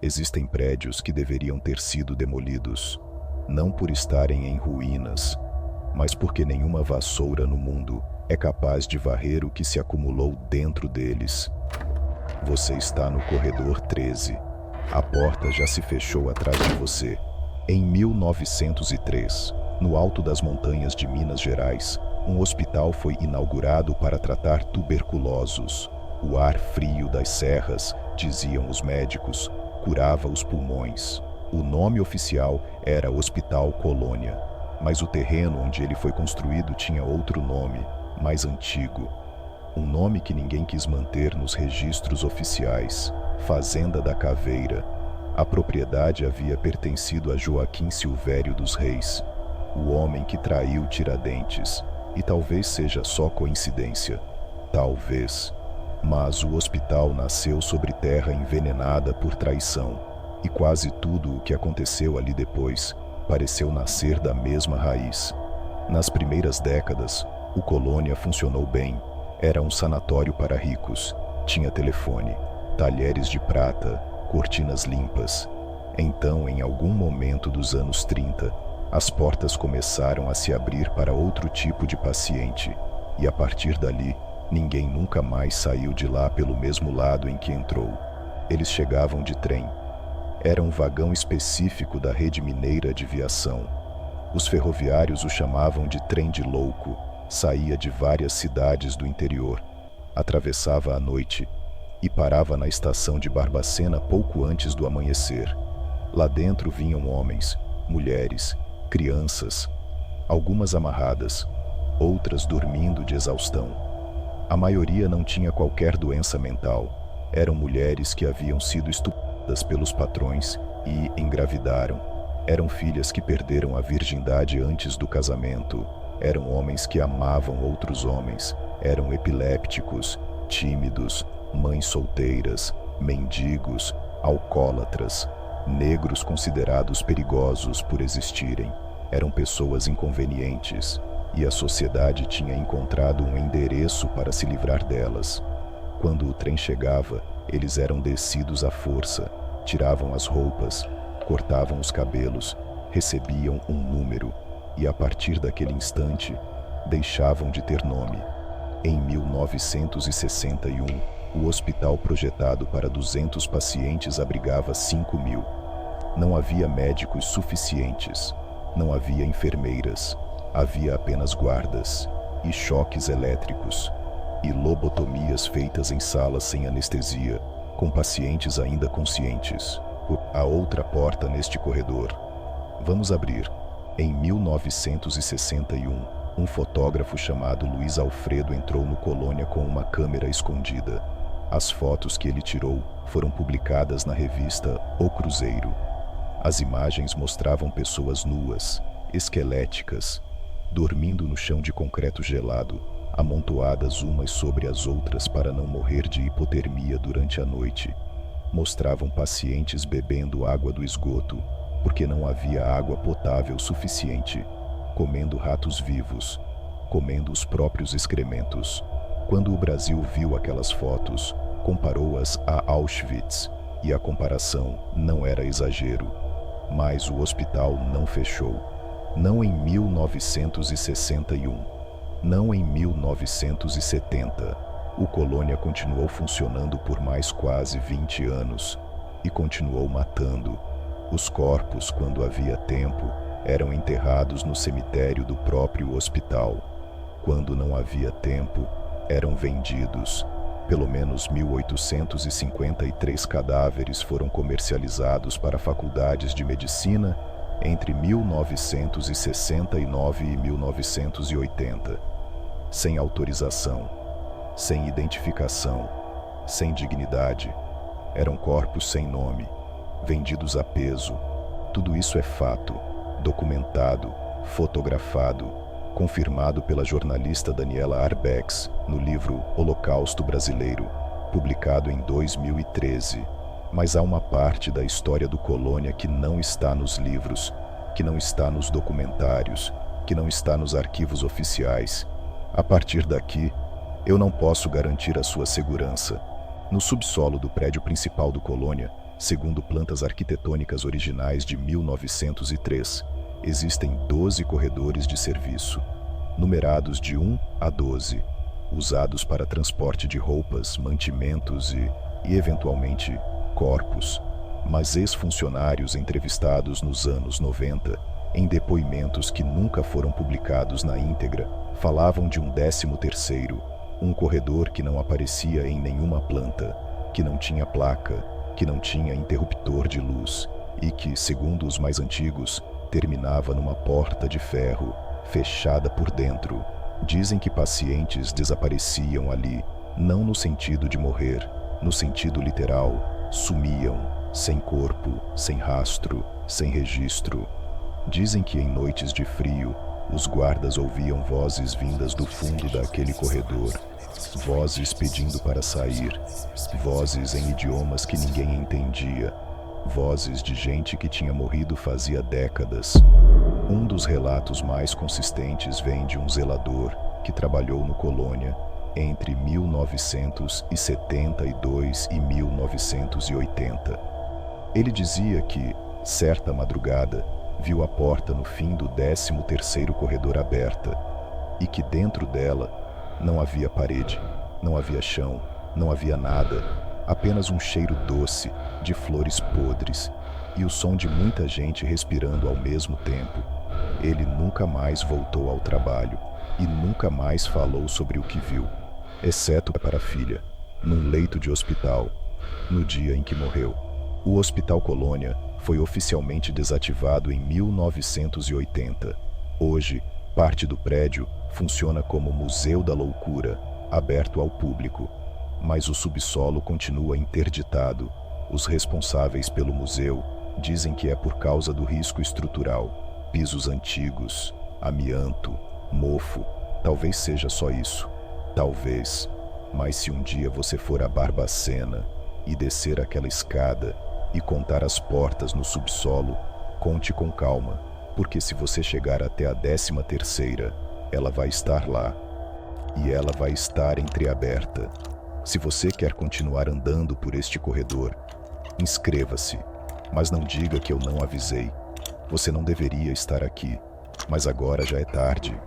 Existem prédios que deveriam ter sido demolidos, não por estarem em ruínas, mas porque nenhuma vassoura no mundo é capaz de varrer o que se acumulou dentro deles. Você está no corredor 13. A porta já se fechou atrás de você. Em 1903, no alto das montanhas de Minas Gerais, um hospital foi inaugurado para tratar tuberculosos. O ar frio das serras, diziam os médicos, curava os pulmões. O nome oficial era Hospital Colônia, mas o terreno onde ele foi construído tinha outro nome, mais antigo. Um nome que ninguém quis manter nos registros oficiais: Fazenda da Caveira. A propriedade havia pertencido a Joaquim Silvério dos Reis, o homem que traiu Tiradentes, e talvez seja só coincidência. Talvez. Mas o hospital nasceu sobre terra envenenada por traição, e quase tudo o que aconteceu ali depois pareceu nascer da mesma raiz. Nas primeiras décadas, o Colônia funcionou bem. Era um sanatório para ricos. Tinha telefone, talheres de prata, cortinas limpas. Então, em algum momento dos anos 30, as portas começaram a se abrir para outro tipo de paciente, e a partir dali, ninguém nunca mais saiu de lá pelo mesmo lado em que entrou. Eles chegavam de trem. Era um vagão específico da Rede Mineira de Viação. Os ferroviários o chamavam de trem de louco. Saía de várias cidades do interior, atravessava a noite e parava na estação de Barbacena pouco antes do amanhecer. Lá dentro vinham homens, mulheres, crianças, algumas amarradas, outras dormindo de exaustão. A maioria não tinha qualquer doença mental. Eram mulheres que haviam sido estupradas pelos patrões e engravidaram. Eram filhas que perderam a virgindade antes do casamento. Eram homens que amavam outros homens. Eram epilépticos, tímidos, mães solteiras, mendigos, alcoólatras, negros considerados perigosos por existirem. Eram pessoas inconvenientes, e a sociedade tinha encontrado um endereço para se livrar delas. Quando o trem chegava, eles eram descidos à força, tiravam as roupas, cortavam os cabelos, recebiam um número, e a partir daquele instante, deixavam de ter nome. Em 1961, o hospital projetado para 200 pacientes abrigava 5.000. Não havia médicos suficientes, não havia enfermeiras, havia apenas guardas, e choques elétricos, e lobotomias feitas em salas sem anestesia, com pacientes ainda conscientes. A outra porta neste corredor. Vamos abrir. Em 1961, um fotógrafo chamado Luiz Alfredo entrou no Colônia com uma câmera escondida. As fotos que ele tirou foram publicadas na revista O Cruzeiro. As imagens mostravam pessoas nuas, esqueléticas, dormindo no chão de concreto gelado, amontoadas umas sobre as outras para não morrer de hipotermia durante a noite. Mostravam pacientes bebendo água do esgoto, porque não havia água potável suficiente, comendo ratos vivos, comendo os próprios excrementos. Quando o Brasil viu aquelas fotos, comparou-as a Auschwitz, e a comparação não era exagero. Mas o hospital não fechou. Não em 1961, não em 1970. O Colônia continuou funcionando por mais quase 20 anos e continuou matando. Os corpos, quando havia tempo, eram enterrados no cemitério do próprio hospital. Quando não havia tempo, eram vendidos. Pelo menos 1.853 cadáveres foram comercializados para faculdades de medicina entre 1969 e 1980. Sem autorização, sem identificação, sem dignidade. Eram corpos sem nome, vendidos a peso. Tudo isso é fato, documentado, fotografado, confirmado pela jornalista Daniela Arbex no livro Holocausto Brasileiro, publicado em 2013. Mas há uma parte da história do Colônia que não está nos livros, que não está nos documentários, que não está nos arquivos oficiais. A partir daqui, eu não posso garantir a sua segurança. No subsolo do prédio principal do Colônia, Segundo plantas arquitetônicas originais de 1903, existem 12 corredores de serviço, numerados de 1 a 12, usados para transporte de roupas, mantimentos e eventualmente, corpos. Mas ex-funcionários entrevistados nos anos 90, em depoimentos que nunca foram publicados na íntegra, falavam de um 13º, um corredor que não aparecia em nenhuma planta, que não tinha placa, que não tinha interruptor de luz e que, segundo os mais antigos, terminava numa porta de ferro, fechada por dentro. Dizem que pacientes desapareciam ali, não no sentido de morrer, no sentido literal, sumiam, sem corpo, sem rastro, sem registro. Dizem que em noites de frio, os guardas ouviam vozes vindas do fundo daquele corredor, vozes pedindo para sair, vozes em idiomas que ninguém entendia, vozes de gente que tinha morrido fazia décadas. Um dos relatos mais consistentes vem de um zelador que trabalhou no Colônia entre 1972 e 1980. Ele dizia que, certa madrugada, viu a porta no fim do 13º corredor aberta e que dentro dela não havia parede, não havia chão, não havia nada, apenas um cheiro doce de flores podres e o som de muita gente respirando ao mesmo tempo. Ele nunca mais voltou ao trabalho e nunca mais falou sobre o que viu, exceto para a filha, num leito de hospital, no dia em que morreu. O Hospital Colônia foi oficialmente desativado em 1980. Hoje, parte do prédio funciona como Museu da Loucura, aberto ao público, mas o subsolo continua interditado. Os responsáveis pelo museu dizem que é por causa do risco estrutural, pisos antigos, amianto, mofo. Talvez seja só isso. Talvez. Mas se um dia você for a Barbacena e descer aquela escada e contar as portas no subsolo, conte com calma, porque se você chegar até a 13ª, ela vai estar lá. E ela vai estar entreaberta. Se você quer continuar andando por este corredor, inscreva-se, mas não diga que eu não avisei. Você não deveria estar aqui, mas agora já é tarde.